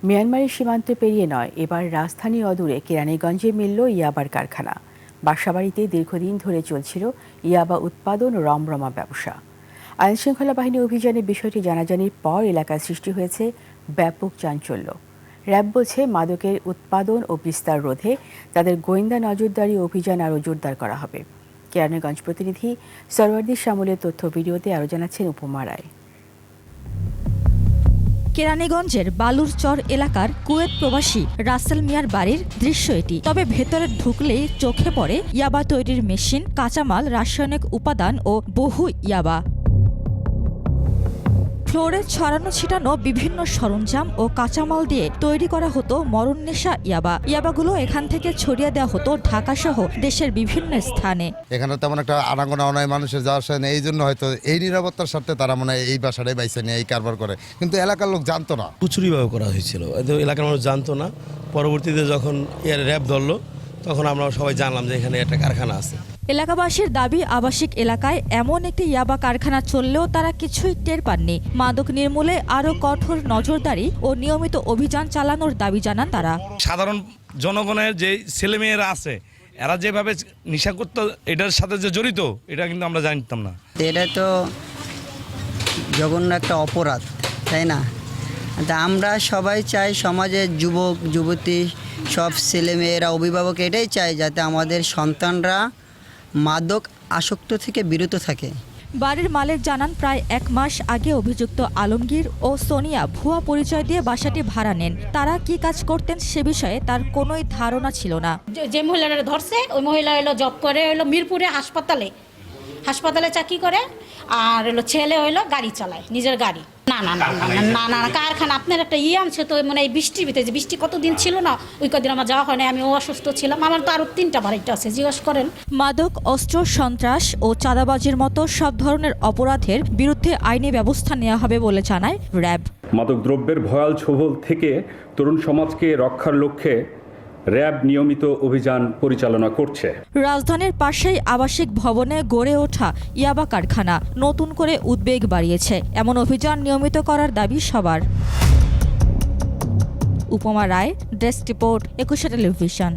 মিয়ানমারের সীমান্ত পেরিয়ে নয়, এবার রাজধানী অদূরে কেরানীগঞ্জে মিলল ইয়াবার কারখানা। বাসাবাড়িতে দীর্ঘদিন ধরে চলছিল ইয়াবা উৎপাদন ও রমরমা ব্যবসা। আইনশৃঙ্খলা বাহিনী অভিযানে বিষয়টি জানাজানির পর এলাকায় সৃষ্টি হয়েছে ব্যাপক চাঞ্চল্য। র্যাব বলছে, মাদকের উৎপাদন ও বিস্তার রোধে তাদের গোয়েন্দা নজরদারি অভিযান আরও জোরদার করা হবে। কেরানীগঞ্জ প্রতিনিধি সরওয়ার্দী শ্যামলের তথ্য ভিডিওতে আরও জানাচ্ছেন উপমা রায়। কেরানীগঞ্জের বালুরচর এলাকার কুয়েত প্রবাসী রাসেল মিয়ার বাড়ির দৃশ্য এটি। তবে ভেতরে ঢুকলেই চোখে পড়ে ইয়াবা তৈরির মেশিন, কাঁচামাল, রাসায়নিক উপাদান ও বহু ইয়াবা। ফ্লোরে ছড়ানো ছিটানো বিভিন্ন সরঞ্জাম ও কাঁচামাল দিয়ে তৈরি করা হতো মরণনেশা ইয়াবা। ইয়াবাগুলো এখান থেকে ছড়িয়ে দেওয়া হতো ঢাকাসহ দেশের বিভিন্ন স্থানে। এখানে তেমন একটা আনাগোনা নয়, মানুষের যাওয়া আসে না, এই জন্য হয়তো এই নিরাপত্তার স্বার্থে তারা মনে হয় এই বাসাটাই বাইছে নিয়ে এই কারবার করে, কিন্তু এলাকার লোক জানতো না। কুচুরিভাবে করা হয়েছিল, এলাকার মানুষ জানতো না। পরবর্তীতে যখন এর র্যাব ধরলো তখন আমরা সবাই জানলাম যে এখানে একটা কারখানা আছে। এলাকাবাসীর দাবি, আবাসিক এলাকায় এমন একটি ইয়াবা কারখানা চললেও তারা কিছুই টের পাননি। মাদক নির্মূলে আরও কঠোর নজরদারি ও নিয়মিত অভিযান চালানোর দাবি জানান তারা। সাধারণ জনগণের যে ছেলেমেয়েরা আছে, এরা যেভাবে নেশাগ্রস্ত এটার সাথে যে জড়িত, এটা কিন্তু আমরা জানতাম না। এটা তো জঘন্য একটা অপরাধ, তাই না? আমরা সবাই চাই সমাজের যুবক যুবতী সব ছেলেমেয়েরা, অভিভাবক এটাই চায় যাতে আমাদের সন্তানরা মাদক আসক্ত থেকে বিরত থাকে। বাড়ির মালিক জানান, প্রায় 1 মাস আগে অভিযুক্ত আলমগীর ও সোনিয়া ভুয়া পরিচয় দিয়ে বাসাটি ভাড়া নেন। তারা কি কাজ করতেন সে বিষয়ে তার কোনোই ধারণা ছিল না। যে মহিলারা ধরছে ওই মহিলা হলো জব করে, হলো মিরপুরে হাসপাতালে চাকরি করে, আর হলো ছেলে হলো গাড়ি চালায়, নিজের গাড়ি। না না না না না না কারখানা আপনার একটা আনছে তো, মানে এই বৃষ্টির ভিতরে, যে বৃষ্টি কতদিন ছিল না, ওই কদিন আমার যাওয়া হয় না, আমি অসুস্থ ছিলাম। আমার তো আরও 3টা বাড়িটা আছে, জিজ্ঞেস করেন। মাদক, অস্ত্র, সন্ত্রাস ও চাঁদাবাজির মতো সব ধরনের অপরাধের বিরুদ্ধে আইনি ব্যবস্থা নেওয়া হবে বলে জানায় র্যাব। মাদক দ্রব্যের ভয়াল ছোবল থেকে তরুণ সমাজকে রক্ষার লক্ষ্যে র্যাব নিয়মিত অভিযান পরিচালনা করছে। রাজধানীর পাশেই আবাসিক ভবনে গড়ে ওঠা ইয়াবা কারখানা নতুন করে উদ্বেগ বাড়িয়েছে। এমন অভিযান নিয়মিত করার দাবি সবার। উপমা রায়, ডেস্ক রিপোর্ট, 21 টেলিভিশন।